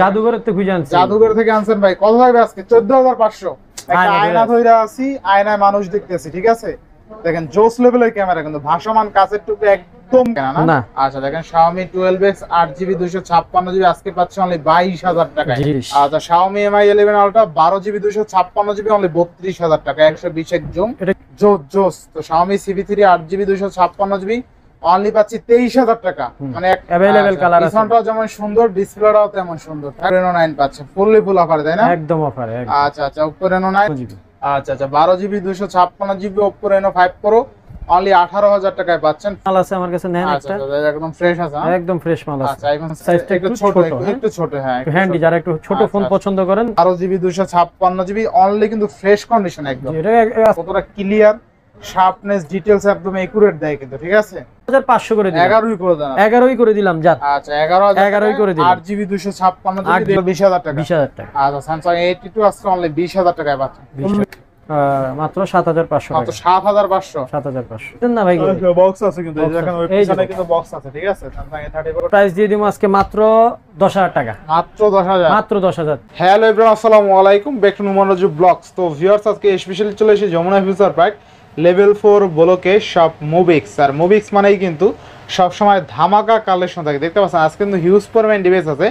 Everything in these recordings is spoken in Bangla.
জাদুঘরের থেকে খুঁজে আনছি, জাদুঘর থেকে আনছেন ভাই। কত লাগবে আজকে? 14500। একটা আয়না ধইরা আছি, আয়নায় মানুষ দেখতেছি, ঠিক আছে? দেখেন জোস লেভেলের ক্যামেরা, কিন্তু ভাসমান কাচের টুকু একদম না। আচ্ছা দেখেন Xiaomi 12X 8GB 256GB আজকে পাচ্ছেন অনলি 22000 টাকায়। আচ্ছা Xiaomi Mi 11 Ultra 12GB 256GB only 32000 টাকা, 120 জুম, জোস। তো Xiaomi CB3 8GB 256GB only পাচ্ছি 23000 টাকা। মানে अवेलेबल কালার আছে, পিছনটাও যেমন সুন্দর, ডিসপ্লেটাও তেমন সুন্দর। Reno 9 পাচ্ছে ফুললি ফুল অফারে, তাই না? একদম অফারে। আচ্ছা Oppo Reno 9, আচ্ছা 12GB 256GB Oppo Reno 5 Pro only 18000 টাকায় পাচ্ছেন। মাল আছে আমার কাছে, নেন একটা, একদম ফ্রেশ আছে, একদম ফ্রেশ মাল আছে। আচ্ছা এখন সাইজটা একটু ছোট, একটু ছোট, হ্যাঁ হ্যান্ডি, যারা একটু ছোট ফোন পছন্দ করেন। 12GB 256GB অনলি, কিন্তু ফ্রেশ কন্ডিশন একদম। এটা কতটা ক্লিয়ার, শার্পনেস, ডিটেইলস একদম একুরেট দেয় কিন্তু, ঠিক আছে? 1500 করে দিলাম, 11ই করে দেন। 11ই করে দিলাম যান। আচ্ছা 11ই করে দিলাম। 8GB 256GB 20000 টাকা। 20000 টাকা। আচ্ছা Samsung A82 আজকে অনলি 20000 টাকায় পাচ্ছেন, মাত্র 7500 টাকা। মাত্র 7500। 7500 দেন না ভাই। বক্স আছে কিন্তু, এই দেখেন ওই পিছনে কিন্তু বক্স আছে, ঠিক আছে? Samsung A30 Pro প্রাইস দিয়ে দিমু আজকে মাত্র 10000 টাকা, মাত্র 10000, মাত্র 10000। হ্যালো এভরিওয়ান, আসসালামু আলাইকুম, back to Numan Raju vlogs. তো ভিউয়ার্স, আজকে স্পেশালি চলে এসেছি যমুনা ফিউচার পার্ক লেভেল 4 ব্লকে শপ মোবিক্স। আর মোবিক্স মানেই কিন্তু সবসময় ধামাকা কালেকশন থাকে, দেখতে পাচ্ছেন আজকে কিন্তু হিউজ পরিমাণ ডিভাইস আছে,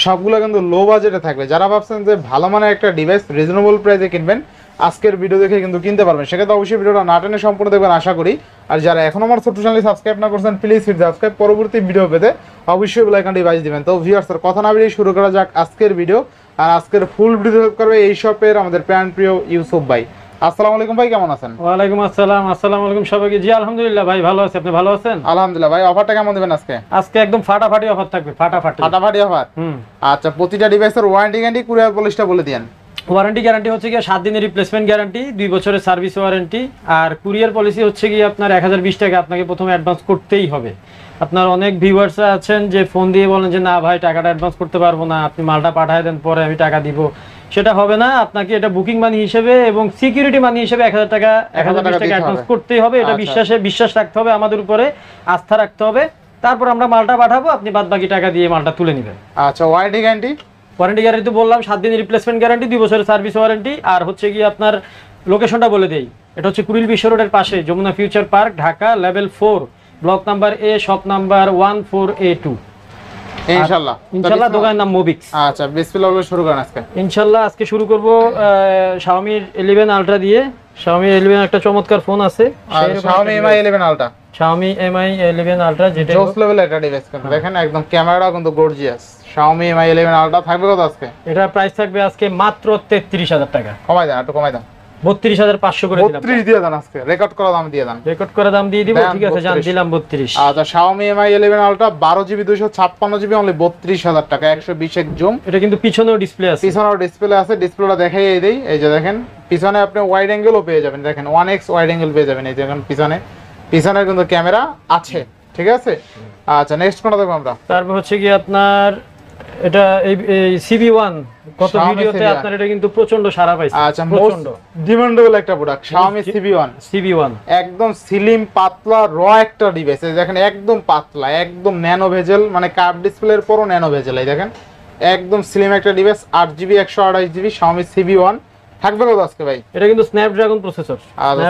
সবগুলো কিন্তু লো বাজেটে থাকবে। যারা ভাবছেন যে ভালো মানের একটা ডিভাইস রিজনেবল প্রাইসে কিনবেন, আজকের ভিডিও দেখে কিন্তু কিনতে পারবেন। সেক্ষেত্রে অবশ্যই ভিডিওটা না টেনে সম্পূর্ণ দেখবেন আশা করি। আর যারা এখন আমার ছোট্ট চ্যানেল সাবস্ক্রাইব না করছেন, প্লিজ হিট সাবস্ক্রাইব, পরবর্তী ভিডিও পেতে অবশ্যই বেল আইকনটি বাজিয়ে দিবেন। তো ভিউয়ার্স, কথা না বেরিয়ে শুরু করা যাক আজকের ভিডিও। আর আজকের ফুল ভিডিও হেল্প করবে এই শপের আমাদের প্রাণ প্রিয় ইউসুফ ভাই। আসসালামু আলাইকুম ভাই, কেমন আছেন? ওয়ালাইকুম আসসালাম। আসসালামু আলাইকুম সবাইকে। জি আলহামদুলিল্লাহ ভাই, ভালো আছি, আপনি ভালো আছেন? আলহামদুলিল্লাহ ভাই। অফারটা কেমন দিবেন আজকে? আজকে একদম ফাটাফাটি অফার থাকবে, ফাটাফাটি অফার। আচ্ছা, প্রতিটা ডিভাইসের ওয়ারেন্টি গ্যারান্টি কুরিয়ার পলিসিটা বলে দেন। ওয়ারেন্টি গ্যারান্টি হচ্ছে গিয়ে 7 দিনের রিপ্লেসমেন্ট গ্যারান্টি, 2 বছরের সার্ভিস ওয়ারেন্টি। আর কুরিয়ার পলিসি হচ্ছে গিয়ে আপনার 1020 টাকা আপনাকে প্রথমে অ্যাডভান্স করতেই হবে। আপনার অনেক ভিউয়ার্স আছেন যে ফোন দিয়ে বলেন যে না ভাই টাকাটা অ্যাডভান্স করতে পারবো না, আপনি মালটা পাঠিয়ে দেন পরে আমি টাকা দিব। সেটা হবে না, আপনাকে এটা বুকিং মানি হিসেবে এবং সিকিউরিটি মানি হিসেবে 1000 টাকা অ্যাডভান্স করতেই হবে। এটা বিশ্বাস রাখতে হবে, আমাদের উপরে আস্থা রাখতে হবে। তারপর আমরা মালটা পাঠাবো, আপনি বাদ বাকি টাকা দিয়ে মালটা তুলে নেবেন। আচ্ছা, ওয়ারেন্টি গ্যারান্টি তো বললাম 7 দিনের রিপ্লেসমেন্ট গ্যারান্টি, 2 বছরের সার্ভিস ওয়ারেন্টি। আর হচ্ছে গিয়ে আপনার লোকেশনটা বলে দেই, এটা হচ্ছে কুড়িল বিশ্ব রোডের পাশে Jamuna future park, Dhaka, level 4, block number A, shop number 14A2। ইনশাআল্লাহ দোকানের নাম মোবিক্স। আচ্ছা, বিসমিল্লাহ বলে শুরু করেন আজকে। ইনশাআল্লাহ আজকে শুরু করব Xiaomi 11 Ultra দিয়ে। Xiaomi 11 একটা চমৎকার ফোন আছে, Xiaomi Mi 11 Ultra। Xiaomi Mi 11 Ultra যেটা জোস লেভেলের একটা ডিভাইস, কিন্তু দেখেন একদম ক্যামেরাটাও কিন্তু গর্জিয়াস। Xiaomi Mi 11 Ultra থাকবে কত আজকে? এটা প্রাইস থাকবে আজকে মাত্র 33000 টাকা। কমাই দেন, একটু কমাই দেন, 32500 করে দিলাম। 32 দিয়ে দেন আজকে, রেকর্ড করা দাম দিয়ে দেন। রেকর্ড করে দাম দিয়ে দিব, ঠিক আছে জান, দিলাম 32। আচ্ছা, Xiaomi Mi 11 Ultra 12GB 256GB only 32000 টাকা, 120 জুম। এটা কিন্তু পিছনেও ডিসপ্লে আছে, পিছনেও ডিসপ্লে আছে, ডিসপ্লেটা দেখাই দেই। এই যে দেখেন পিছনে আপনি ওয়াইড অ্যাঙ্গেলও পেয়ে যাবেন, দেখেন 1x ওয়াইড অ্যাঙ্গেল পেয়ে যাবেন। এই যে দেখেন পিছনে কিন্তু ক্যামেরা আছে, ঠিক আছে? আচ্ছা, নেক্সট কোনটা দেখব আমরা? তারপর হচ্ছে কি আপনার এটা এই CB1, কত ভিডিওতে আপনার এটা কিন্তু প্রচন্ড সাড়া পাইছে। আচ্ছা, প্রচন্ড ডিমান্ডেবল একটা প্রোডাক্ট Xiaomi CB1। একদম স্লিম পাতলা র একটা ডিভাইস। এই দেখেন একদম পাতলা, একদম ন্যানো ভেজেল, মানে কার্ভ ডিসপ্লের পরও ন্যানো ভেজেল। এই দেখেন একদম স্লিম একটা device, 8GB 128GB Xiaomi CB1 থাকবে কত আজকে ভাই? এটা কিন্তু স্ন্যাপড্রাগন প্রসেসর,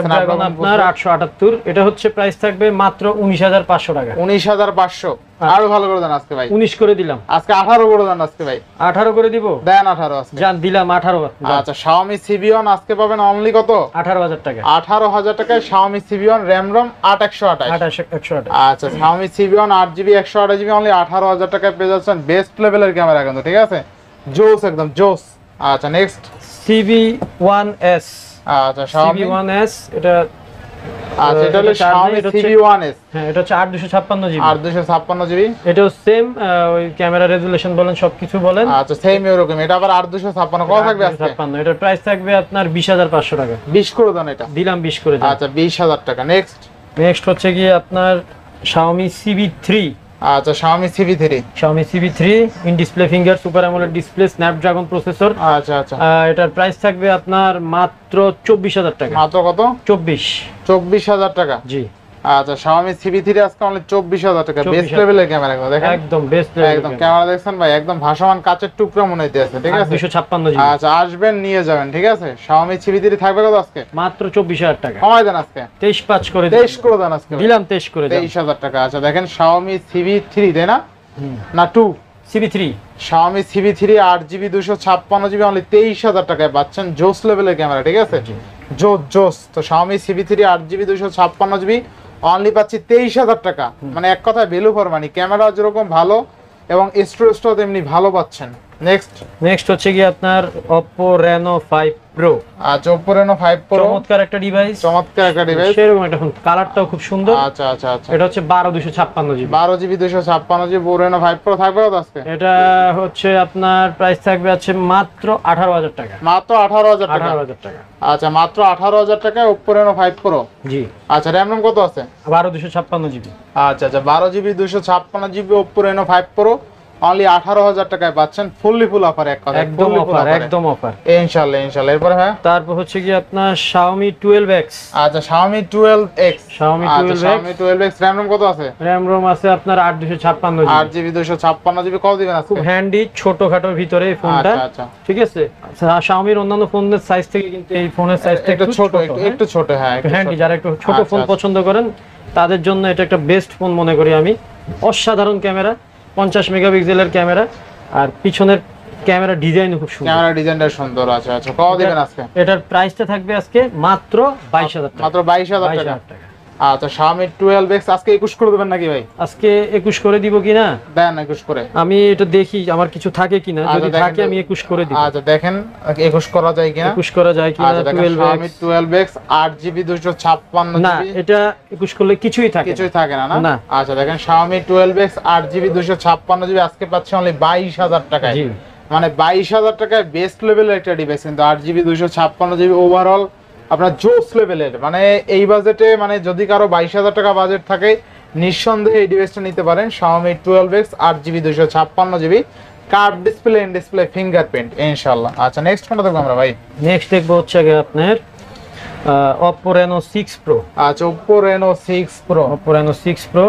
স্ন্যাপড্রাগন আপনার 878। এটা হচ্ছে প্রাইস থাকবে মাত্র 19500 টাকা। 19500। আরো ভালো করে দেন আজকে ভাই। 19 করে দিলাম আজকে। 18 করে দেন আজকে ভাই। 18 করে দিব, দেন 18 আজকে জান, দিলাম 18। আচ্ছা, Xiaomi CB1 আজকে পাবেন অনলি কত? 18000 টাকা। 18000 টাকায় Xiaomi CB1 RAM ROM 8128। আচ্ছা, Xiaomi CB1 8GB 128GB only 18000 টাকায় পেয়ে যাচ্ছেন। বেস্ট লেভেলের ক্যামেরা কিন্তু, ঠিক আছে? জোস, একদম জোস। আচ্ছা, নেক্সট CB1S। আচ্ছা, CB1S এটা, আচ্ছা এটা হলো Xiaomi CB1S। হ্যাঁ, এটা হচ্ছে 8256GB। 8256GB। এটাও সেম, ওই ক্যামেরা রেজোলিউশন বলেন, সবকিছু বলেন, আচ্ছা সেম এরকম। এটা আবার 8256। কত থাকবে আজকে? 56। এটার প্রাইস থাকবে আপনার 20500 টাকা। 20 করে দেন এটা। দিলাম 20 করে দেন। আচ্ছা, 20000 টাকা। নেক্সট হচ্ছে কি আপনার Xiaomi CB3। আচ্ছা, Xiaomi CB3 in display finger super AMOLED display, Snapdragon processor. আচ্ছা, এটার প্রাইস থাকবে আপনার মাত্র 24000 টাকা। মাত্র কত? 24000 টাকা। জি। আচ্ছা Xiaomi CB3 আজকে অনলি 24000 টাকা, বেস্ট 24,000 লেভেলের ক্যামেরা দেখেন, একদম বেস্ট একদম ক্যামেরা দেখছেন ভাই, একদম ভাসমান কাচের টুকরা মনে হইতেছে, ঠিক আছে 256 জিবি। আচ্ছা আসবেন নিয়ে যাবেন, ঠিক আছে। Xiaomi CB3 থাকবে কত আজকে? মাত্র 24000 টাকা, কমাই দেন আজকে 23,500 করে 23 করে দেন আজকে, দিলাম 23 করে দিলাম। 23000 টাকা। আচ্ছা দেখেন Xiaomi CB3 তাই না, না 2 CB3 Xiaomi CB3 8GB 256GB only 23000 টাকায় পাচ্ছেন, জোস লেভেলের ক্যামেরা, ঠিক আছে জোস। তো Xiaomi CB3 8GB 256GB only পাচ্ছি 23000 টাকা, মানে এক কথায় ভ্যালু ফর মানি, ক্যামেরা যেরকম ভালো এবং স্টোরেজটাও তেমনি ভালো পাচ্ছেন। নেক্সট হচ্ছে কি আপনার Oppo Reno 5 Pro। আচ্ছা Oppo Reno 5 Pro চমৎকার একটা ডিভাইস, সেরকম একটা ফোন, কালারটাও খুব সুন্দর। আচ্ছা আচ্ছা আচ্ছা, এটা হচ্ছে 12 256 GB, 12GB 256GB Oppo Reno 5 Pro থাকবে কত আজকে? এটা হচ্ছে আপনার প্রাইস থাকবে আছে মাত্র 18000 টাকা, মাত্র 18000 টাকা। 18000 টাকা, আচ্ছা মাত্র 18000 টাকায় Oppo Reno 5 Pro। জি। আচ্ছা RAM কত আছে? 12 256 জিবি। আচ্ছা আচ্ছা 12GB 256GB Oppo Reno 5 Pro only 18000 টাকায় পাচ্ছেন, ফুল অফার, এক কথা একদম অফার, একদম অফার ইনশাআল্লাহ ইনশাআল্লাহ। এরপর হ্যাঁ তারপর হচ্ছে কি আপনার Xiaomi 12X। আচ্ছা Xiaomi 12X, Xiaomi 12X RAM কত আছে? RAM ROM আছে আপনার 8 256 জিবি, 8GB 256GB কত দিবেন আজকে? খুব হ্যান্ডি, ছোটখাটোর ভিতরে এই ফোনটা। আচ্ছা আচ্ছা ঠিক আছে। আচ্ছা Xiaomi এর অন্যান্য ফোনের সাইজ থেকে কিন্তু এই ফোনের সাইজটা একটু ছোট, একটু ছোট, হ্যাঁ একটু হ্যান্ডি, ছোট। যারা একটু ছোট আচ্ছা, ফোন আচ্ছা। পছন্দ করেন তাদের জন্য এটা একটা বেস্ট ফোন মনে করি আমি। অসাধারণ ক্যামেরা, 50 মেগাপিক্সেলের ক্যামেরা, আর পিছনের ক্যামেরা ডিজাইনও খুব সুন্দর, ক্যামেরা ডিজাইনটা সুন্দর আছে। আচ্ছা কত দিবেন আজকে? এটার প্রাইসটা থাকবে আজকে মাত্র 22000 টাকা, মাত্র 22000 টাকা। 22000 টাকা। আচ্ছা Xiaomi 12X আজকে 21 করে দিবেন নাকি ভাই? আজকে 21 করে দিব কিনা দেন 21 করে, আমি এটা দেখি আমার কিছু থাকে কিনা, আচ্ছা, যদি দেখেন থাকে তো। আমি 21 করে দিব। আচ্ছা দেখেন 21 করা যায় কিনা, 21 করা যায় কিনা। আচ্ছা দেখেন Xiaomi 12X 8GB 256GB, না এটা 21 করলে কিছুই থাকে কিছুই থাকে না, না। না? আচ্ছা দেখেন Xiaomi 12X 8GB 256GB আজকে পাচ্ছি অনলি 22000 টাকায়, জি। মানে 22000 টাকায় বেস্ট লেভেলের একটা ডিভাইস, কিন্তু 8GB 256GB ওভারঅল আপনার জোস লেভেলের, মানে এই বাজেটে, মানে যদি কারো 22000 টাকা বাজেট থাকে নিঃসন্দেহে এই ডিভাইসটা নিতে পারেন। Xiaomi 12X 8GB 256GB curve display, in display fingerprint ইনশাআল্লাহ। আচ্ছা নেক্সট কোনটা দেখবো আমরা ভাই? নেক্সট দেখবো হচ্ছে গিয়ে আপনার Oppo Reno 6 Pro। আচ্ছা Oppo Reno 6 Pro, Oppo Reno 6 Pro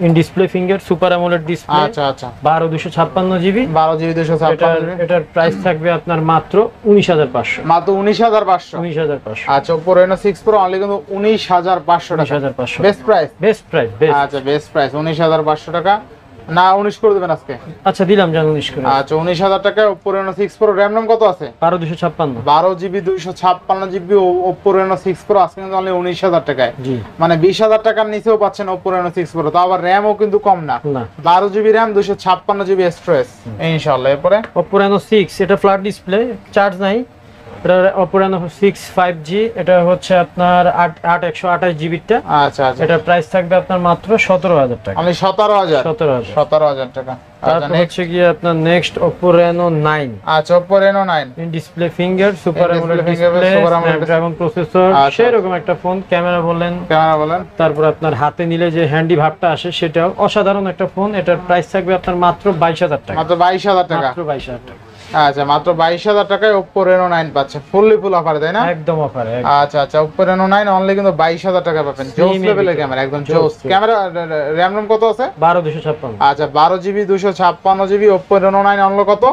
in display finger, super AMOLED display, আচ্ছা আচ্ছা 12 256 জিবি, 12GB 256GB, এটার প্রাইস থাকবে আপনার মাত্র 19500, মাত্র 19500। 19500, আচ্ছা Oppo Reno 6 Pro অনলি কিন্তু 19500 টাকা, 19500 best price, best price, best. আচ্ছা বেস্ট প্রাইস 19500 টাকা, না 19 করে দিবেন আজকে? আচ্ছা দিলাম জান 19 করে। আচ্ছা 19000 টাকায় Oppo Reno 6 Pro RAM কত আছে? 12 256, 12GB 256GB Oppo Reno 6 Pro আজকে কিন্তু অনলি 19000 টাকায়, জি। মানে 20000 টাকার নিচেও পাচ্ছেন Oppo Reno 6 Pro, তো আবার RAM-ও কিন্তু কম না, না 12GB RAM 256GB স্টোরেজ ইনশাআল্লাহ। এরপরে Oppo Reno 6, এটা ফ্ল্যাট ডিসপ্লে, চার্জ নাই। এটা Oppo Reno 6 5G, এটা হচ্ছে আপনার 128 জিবিটা। আচ্ছা আচ্ছা, এটার প্রাইস থাকবে আপনার মাত্র 17000 টাকা, অনলি 17000, 17000 টাকা। আচ্ছা তারপর নেক্সট, হচ্ছে গিয়ে আপনার নেক্সট Oppo Reno 9 আচ্ছা Oppo Reno 9 in display finger, super In AMOLED display finger, display, super AMOLED Snapdragon processor, আচ্ছা। সেরকম একটা ফোন। ক্যামেরা বলেন, ক্যামেরা বলেন, তারপর আপনার হাতে নিলে যে হ্যান্ডি ভাবটা আসে সেটাও অসাধারণ একটা ফোন। এটার প্রাইস থাকবে আপনার মাত্র 22000 টাকা, মাত্র 22000 টাকা। মাত্র 22000 টাকা। আচ্ছা মাত্র 22000 টাকায় Oppo Reno 9 পাচ্ছে, ফুল অফার, তাই না? একদম অফার। আচ্ছা আচ্ছা Oppo Reno 9 অনলি কিন্তু 22000 টাকা পাবেন, জোস Slim লেভেলের এর ক্যামেরা, একদম জোস, জোস জোস। ক্যামেরা। RAM কত আছে? 12 256, আচ্ছা 12GB 256GB Oppo Reno 9 only কত?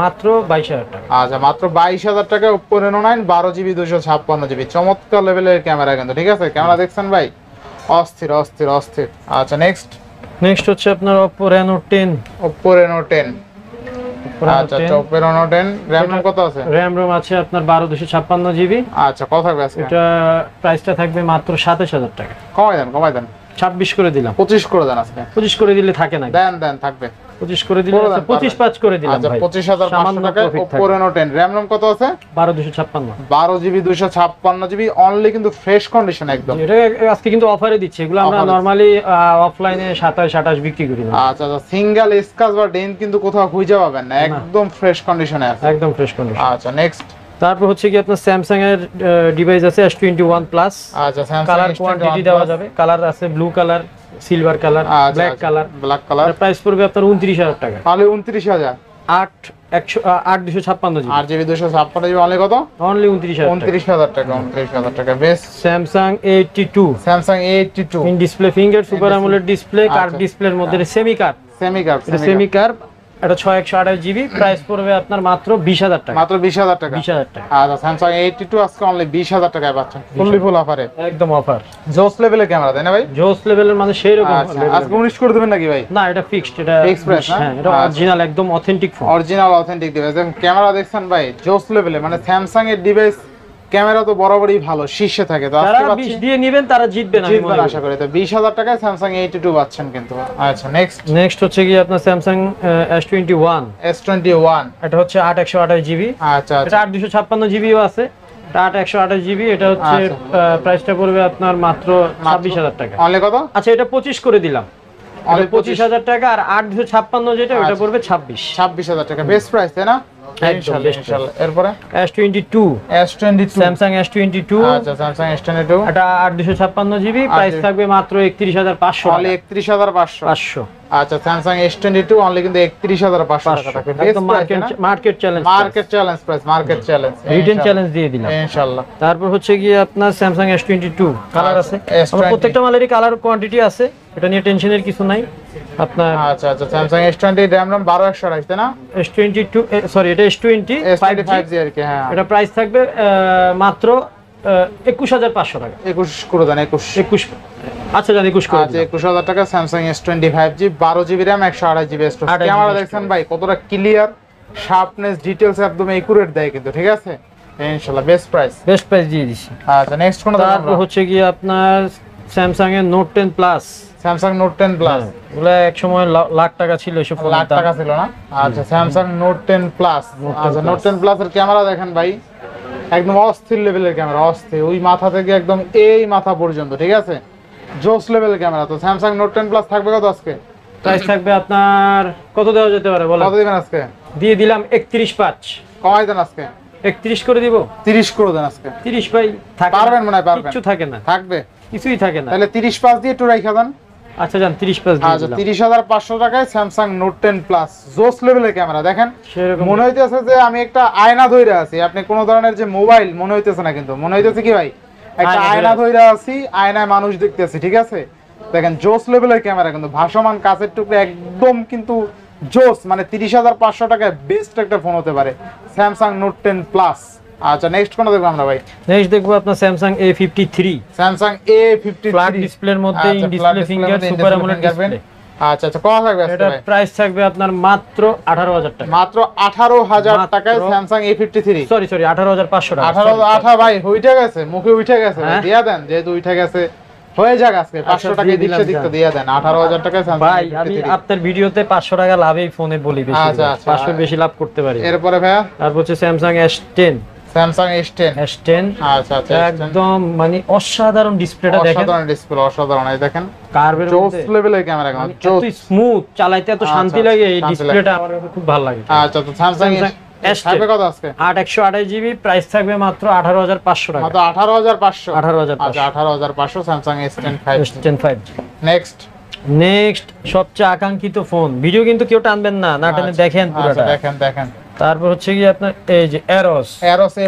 মাত্র 22000 টাকা। আচ্ছা মাত্র 22000 টাকায় Oppo Reno 9 12GB 256GB, চমৎকার লেভেলের ক্যামেরা কিন্তু, ঠিক আছে? ক্যামেরা দেখছেন ভাই, অস্থির অস্থির অস্থির। আচ্ছা নেক্সট হচ্ছে আপনার Oppo Reno 10। Oppo Reno 10, আচ্ছা Oppo Reno 10 RAM কত আছে? RAM ROM আছে আপনার 12 256 জিবি। আচ্ছা কত থাকবে আজকে? এটা প্রাইসটা থাকবে মাত্র 27000 টাকা, কমাই দেন 26 করে দিলাম। 25 করে দেন আজকে, 25 করে দিলে থাকে না, দেন থাকবে 25 করে দিলে করে দেন, 25 5 করে দিলাম আচ্ছা ভাই। 25500 টাকায় Oppo Reno 10 RAM কত আছে? 12 256। 12GB 256GB অনলি, কিন্তু ফ্রেশ কন্ডিশন একদম। এটা আজকে কিন্তু অফারে দিচ্ছে, এগুলো আমরা Offer নরমালি অফলাইনে 27 28 বিক্রি করি না। আচ্ছা আচ্ছা, সিঙ্গেল স্ক্র্যাচ বা ডেন্ট কিন্তু কোথাও খুঁজে পাবেন না, একদম ফ্রেশ কন্ডিশনে আছে, একদম ফ্রেশ কন্ডিশন। আচ্ছা নেক্সট, তারপর হচ্ছে কি আপনার স্যামসাং এর ডিভাইস আছে S21 প্লাস। আচ্ছা Samsung কালার S21 কোয়ান্টিটি দেওয়া যাবে, কালার আছে blue colour, silver colour, black colour. Black colour, price পড়বে আপনার 29000 টাকা, তাহলে 29000। 8 256 জিবি। 8 জিবি 256 জিবি অনলি কত? অনলি 29000 টাকা। 29000 টাকা। Best Samsung A82, Samsung A82 in display finger super AMOLED display, curve ডিসপ্লের মধ্যে সেমি কার্ভ। সেমি কার্ভ, এটা 6128 জিবি, প্রাইস পড়বে আপনার মাত্র 20000 টাকা। মাত্র 20000 টাকা। 20000 টাকা। আর স্যামসাং A82 আজকে অনলি 20000 টাকায় পাচ্ছেন, ফুললি ফুল অফারে, একদম অফার। জোস লেভেলের ক্যামেরা তাই না ভাই? জোস লেভেলের মানে সেই রকম। আজকে 19 করে দিবেন নাকি ভাই? না, এটা ফিক্সড, এটা ফিক্সড প্রাইস না? হ্যাঁ, এটা অরিজিনাল, একদম authentic phone. Original authentic device. এবং ক্যামেরা দেখছেন ভাই জোস লেভেলে, মানে স্যামসাং এর ডিভাইস ক্যামেরা তো বরাবরই ভালো, শীর্ষে থাকে। তো যারা আজকে 20 দিয়ে নেবেন তারা জিতবেন, আমি জিতবেন মনে করি। আশা করি। তো 20000 টাকায় স্যামসাং A82 পাচ্ছেন কিন্তু। আচ্ছা নেক্সট হচ্ছে কি আপনার স্যামসাং S21। S21 এটা হচ্ছে 8128 জিবি। আচ্ছা এটা 8256 জিবিও আছে, এটা 8128 জিবি। এটা হচ্ছে প্রাইসটা পড়বে আপনার মাত্র 26000 টাকা। অনলি কত? আচ্ছা, এটা 25 করে দিলাম, অনলি 25000 টাকা। আর 8256 যেটা, ওটা পড়বে 26000 টাকা। বেস্ট প্রাইস তাই না? ইনশাআল্লাহ। এরপরে S22, স্যামসাং S22। আচ্ছা স্যামসাং S22 এটা 8256 জিবি, প্রাইস থাকবে মাত্র 31500 অনলি টাকা। 31500। আচ্ছা স্যামসাং S22 অনলি কিন্তু 31500 টাকা থাকবে। একদম market challenge price. Written challenge দিয়ে দিলাম ইনশাআল্লাহ। তারপর হচ্ছে গিয়ে আপনার স্যামসাং S22 কালার আছে, S20 আমার প্রত্যেকটা মালেরই কালার কোয়ান্টিটি আছে, এটা নিয়ে টেনশনের কিছু নাই আপনার। আচ্ছা স্যামসাং S20 RAM 12128 তাই না? S22 সরি, এটা S20 S25G আর কি। হ্যাঁ, এটা প্রাইস থাকবে মাত্র 21500 টাকা। 21 করে দেন। 21 আচ্ছা জান 21 করে আচ্ছা 21000 টাকা Samsung S25G 12GB RAM 128GB storage. Camera দেখছেন ভাই কতটা ক্লিয়ার, শার্পনেস, ডিটেইলস একদম একুরেট দেয় কিন্তু, ঠিক আছে ইনশাআল্লাহ। বেস্ট প্রাইস দিয়ে দিছি। আচ্ছা নেক্সট কোন? তারপর হচ্ছে গিয়ে আপনার স্যামসাং এর Note 10 Plus। Samsung Note 10 Plus ওগুলো এক সময় লাখ টাকা ছিল, এসব ফোন লাখ টাকা ছিল না? আচ্ছা স্যামসাং Note 10 Plus। আচ্ছা Note 10 Plus এর ক্যামেরা দেখেন ভাই, একদম অস্থির লেভেলের ক্যামেরা, অস্থির, ওই মাথা থেকে একদম এই মাথা পর্যন্ত, ঠিক আছে, জোস লেভেলের ক্যামেরা। তো স্যামসাং Note 10 Plus থাকবে কত আজকে? প্রাইস থাকবে আপনার কত দেওয়া যেতে পারে বলেন? কত দিবেন আজকে? দিয়ে দিলাম 31.5। কমাই দেন আজকে। 31 করে দিব। 30 করে দেন আজকে। 30 ভাই থাকে? পারবেন মনে হয়, পারবেন। কিছু থাকে না, থাকবে, কিছুই থাকে না। তাহলে 30.5 দিয়ে একটু রাইখা দেন। আচ্ছা জান 30.5 দিয়ে আচ্ছা দিলাম। 30500 টাকায় স্যামসাং Note 10 Plus জোস লেভেলের ক্যামেরা। দেখেন সেরকম মনে হইতেছে যে আমি একটা আয়না ধইরা আছি, আপনি কোন ধরনের যে মোবাইল মনে হইতেছে না, কিন্তু মনে হইতেছে কি ভাই একটা আয়না ধইরা আছি, আয়নায় মানুষ দেখতেছি, ঠিক আছে। দেখেন জোস লেভেলের ক্যামেরা, কিন্তু ভাসমান কাচের টুকরো, একদম কিন্তু জোস, মানে 30500 টাকায় বেস্ট একটা ফোন হতে পারে স্যামসাং Note 10 Plus। আচ্ছা নেক্সট কোন দেখবো আমরা ভাই? নেক্সট দেখবো আপনার Samsung A53। Samsung A53 flat ডিসপ্লের মধ্যে in display finger super AMOLED display. আচ্ছা কত থাকবে আজকে এটা ভাই? প্রাইস থাকবে আপনার মাত্র 18000 টাকা। মাত্র 18000 টাকায় স্যামসাং A53। সরি 18500 টাকা। 18 ভাই উঠে গেছে, মুখে উঠে গেছে, দিয়া দেন, যেহেতু উঠে গেছে হয়ে যাক আজকে 500 টাকা দিচ্ছে, দিতে দিয়া দেন। 18000 টাকায় স্যামসাং ভাই আমি আপনার ভিডিওতে 500 টাকা লাভেই ফোনে বলি বেশি। আচ্ছা 500 বেশি লাভ করতে পারি। এরপরে ভাইয়া তারপর হচ্ছে স্যামসাং S10। Samsung S10। আচ্ছা একদম মানে অসাধারণ ডিসপ্লেটা দেখেন, অসাধারণ ডিসপ্লে, অসাধারণ। এই দেখেন কার্ভের জোস মধ্যে লেভেলের ক্যামেরা, এত স্মুথ, চালাইতে এত শান্তি লাগে, এই ডিসপ্লেটা আমার খুব ভালো লাগে। আচ্ছা তো স্যামসাং S10 থাকবে কত আজকে? 8128 জিবি, প্রাইস থাকবে মাত্র 18500 টাকা। মাত্র 18500। 18500। আচ্ছা 18500 স্যামসাং S10 5G। নেক্সট সবচেয়ে আকাঙ্ক্ষিত ফোন, ভিডিও কিন্তু কেউ টানবেন না, না টেনে দেখেন পুরোটা। দেখেন। তারপর হচ্ছে কি আপনার এই যে Eros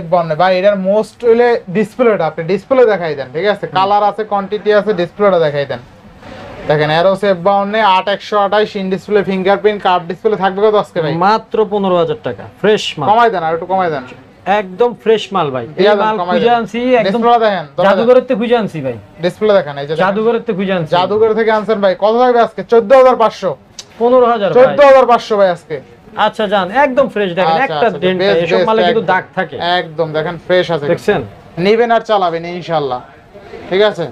F1 ভাই, এটার মোস্ট হইলে ডিসপ্লেটা, আপনি ডিসপ্লে দেখাই দেন, ঠিক আছে, কালার আছে, কোয়ান্টিটি আছে, ডিসপ্লেটা দেখাই দেন। দেখেন Eros F1 8128 in display fingerprint curve display থাকবে কত আজকে ভাই? মাত্র 15000 টাকা। ফ্রেশ মাল, কমাই দেন, আর একটু কমাই দেন, একদম ফ্রেশ মাল ভাই। এই মাল খুঁজে আনছি, একদম ডিসপ্লে দেখেন, জাদুঘরের থেকে খুঁজে আনছি ভাই। ডিসপ্লে দেখেন, এই যে জাদুঘরের থেকে খুঁজে আনছি, জাদুঘর থেকে আনছেন ভাই। কত থাকবে আজকে? 14500। 15000 ভাই। 14500 ভাই আজকে। আচ্ছা জান একদম ফ্রেশ, দেখেন একটা ডেন্ট নাই, এসব মালে কিন্তু দাগ থাকে, একদম দেখেন ফ্রেশ আছে, দেখছেন? নেবেন আর চালাবেন ইনশাআল্লাহ, ঠিক আছে।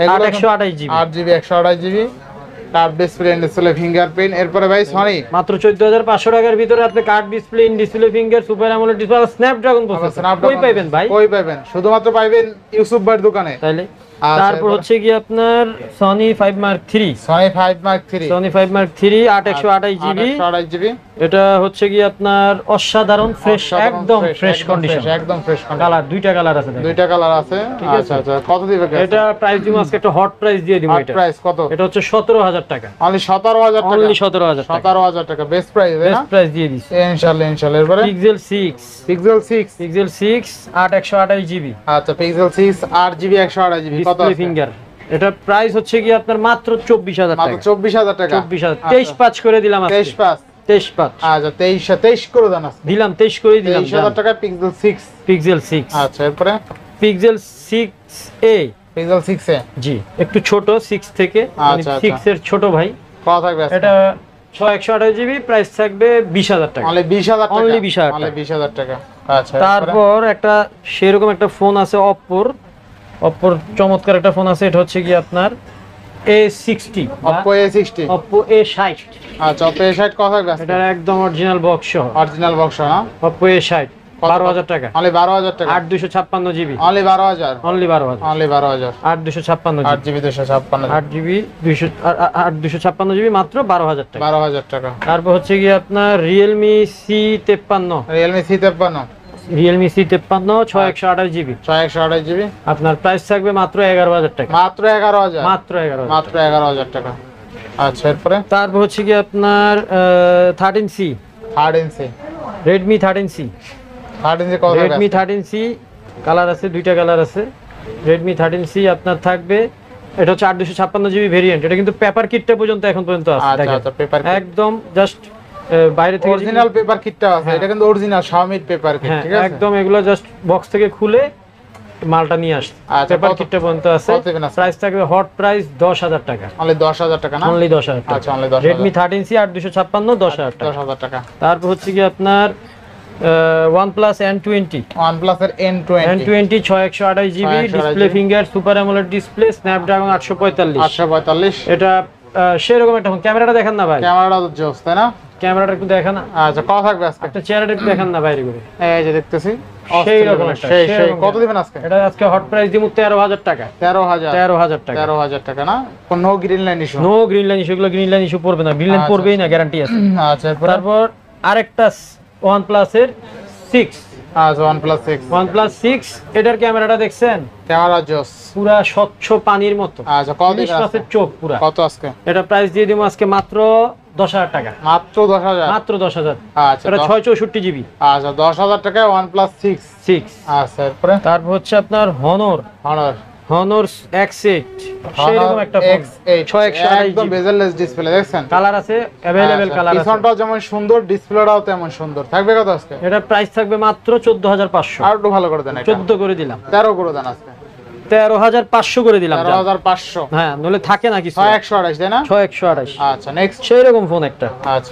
128 GB, 8GB 128GB curve display, in display fingerprint. এরপরে ভাই সনি মাত্র 14500 টাকার ভিতরে আপনি curve display, in display finger, super AMOLED display, Snapdragon processor কই পাবেন ভাই? কই পাবেন? শুধুমাত্র পাইবেন ইউসুফ ভাইয়ের দোকানে। তাইলে তারপর হচ্ছে কি আপনার Sony 5 Mark 3, Sony 5 Mark 3, Sony 5 Mark 3 8128 GB. 128 GB. এটা হচ্ছে কি আপনার অসাধারণ ফ্রেশ, একদম ফ্রেশ কন্ডিশন, একদম ফ্রেশ কন্ডিশন। কালার দুইটা কালার আছে দেখেন। দুইটা কালার আছে। ঠিক আছে। আচ্ছা আচ্ছা, কত দিবে? এটা প্রাইস দিব আজকে একটা হট প্রাইস দিয়ে দিব। হট এটা প্রাইস কত? এটা হচ্ছে 17000 টাকা, অনলি 17000 টাকা। অনলি 17000 টাকা, 17000 টাকা বেস্ট প্রাইস, তাই না? বেস্ট প্রাইস দিয়ে দিছি ইনশাআল্লাহ ইনশাআল্লাহ। এরপরে পিক্সেল 6, পিক্সেল 6, পিক্সেল 6 8128 জিবি, আচ্ছা পিক্সেল 6 8GB 128GB। কত ডিসপ্লে আছে? ফিঙ্গার। এটা প্রাইস হচ্ছে কি আপনার মাত্র 24000 মাত্র টাকা, 24000 টাকা। 24000 23/5 করে দিলাম আজকে। 23/5, 23/5 আচ্ছা 23 করে দেন আজকে। দিলাম, 23 করে দিলাম। 23000 টাকা পিক্সেল 6। পিক্সেল 6, আচ্ছা এরপরে পিক্সেল 6a, পিক্সেল 6 এ জি একটু ছোট 6 থেকে, মানে আচ্ছা, 6 এর ছোট ভাই। কত থাকবে আজকে? এটা 128 জিবি, প্রাইস থাকবে 20000 টাকা, অনলি 20000 টাকা। Only 20,000 টাকা। অনলি 20000 টাকা। আচ্ছা তারপর একটা সেরকম একটা ফোন আছে অপ্পোর চমৎকার একটা ফোন আছে। এটা হচ্ছে কি আপনার A60, Oppo A60, Oppo A60। আচ্ছা Oppo A60 কত থাকবে আজকে? এটা একদম অরিজিনাল বক্স সহ, অরিজিনাল বক্স না? Oppo A60 12000 টাকা, অনলি 12000 টাকা। 8256 GB, only 12000, only 12000, only 12000। 8256 GB, 8GB 256, 8GB 8256 GB, মাত্র 12000 টাকা। 12000 টাকা। তারপর হচ্ছে কি আপনার Realme C53, Realme C53, Realme C53 6128 GB, 6128GB, আপনার প্রাইস থাকবে মাত্র 11000 টাকা, মাত্র 11000, মাত্র 11000। মাত্র 11000 টাকা। আচ্ছা এরপরে তারপর হচ্ছে কি আপনার 13C, 13C, Redmi 13C, 13C কত থাকবে? Redmi 13C কালার আছে, দুইটা কালার আছে। Redmi 13C আপনার থাকবে, এটা হচ্ছে 8256 জিবি ভেরিয়েন্ট। এটা কিন্তু পেপার কিটটা পর্যন্ত এখন পর্যন্ত আছে, আচ্ছা দেখেন আচ্ছা পেপার একদম জাস্ট বাইরে থেকে অরিজিনাল পেপার কিটটা আছে। এটা কিন্তু অরিজিনাল Xiaomi পেপার কিট, হ্যাঁ ঠিক আছে? একদম এগুলো জাস্ট বক্স থেকে খুলে মালটা নিয়ে আসছে, আচ্ছা, পেপার কত- কিটটা পর্যন্ত আছে। কত দিবেন আজকে? প্রাইস থাকবে হট প্রাইস 10000 টাকা, অনলি 10000 টাকা না? অনলি 10000 টাকা। আচ্ছা অনলি 10000, Redmi 13C 8256 10000 টাকা। 10000 টাকা। তারপর হচ্ছে কি আপনার OnePlus N20, OnePlus এর N20, N20 6128 GB, 628 display finger, super AMOLED display, Snapdragon 845। 845। এটা সেরকম একটা ফোন। ক্যামেরাটা দেখেন না ভাই, ক্যামেরাটা তো জোস, তাই না? ক্যামেরাটা একটু দেখেন না, আচ্ছা কত থাকবে আজকে? একটা চেহারাটা একটু দেখেন না বাইরে করে। এই যে দেখতেছি সেই রকম একটা, সেই সেই সেই রকম কত দিবেন আজকে? এটা আজকে হট প্রাইস দিমু 13000 টাকা, 13000, 13000 টাকা। 13000 টাকা না? কোনো green line issue? No green line issue, এগুলো গ্রিন লাইন ইস্যু পড়বে না, গ্রিন লাইন আচ্ছা, পড়বেই না, গ্যারান্টি আছে। আচ্ছা এরপরে তারপর আরেকটা OnePlus এর 6, আচ্ছা OnePlus 6, OnePlus 6, এটার ক্যামেরাটা দেখছেন ক্যামেরা জোস। পুরা স্বচ্ছ পানির মতো, আচ্ছা কত দিবেন আজকে? মাছের চোখ পুরা। কত আজকে? এটা প্রাইস দিয়ে দিব আজকে মাত্র 10000 টাকা, মাত্র 10000, মাত্র 10000। আচ্ছা এটা 664 জিবি, আচ্ছা 10000 টাকায় OnePlus 6। 6। আচ্ছা এরপরে তারপর হচ্ছে আপনার Honor X8, সেরকম একটা ফোন, X8 628 একদম জিবি, বেজেললেস ডিসপ্লে, দেখছেন? কালার আছে, अवेलेबल আচ্ছা, কালার আছে। পিছনটাও যেমন সুন্দর, ডিসপ্লেটাও তেমন সুন্দর। থাকবে কত আজকে? এটা প্রাইস থাকবে মাত্র 14500, আর একটু ভালো করে দেন, এটা 14 করে দিলাম, 13 করে দেন আজকে। 13500 করে দিলাম। 13500, হ্যাঁ নলে থাকে না কিছু। 128, তাই না? 6128, আচ্ছা নেক্সট। সেই রকম ফোন একটা। আচ্ছা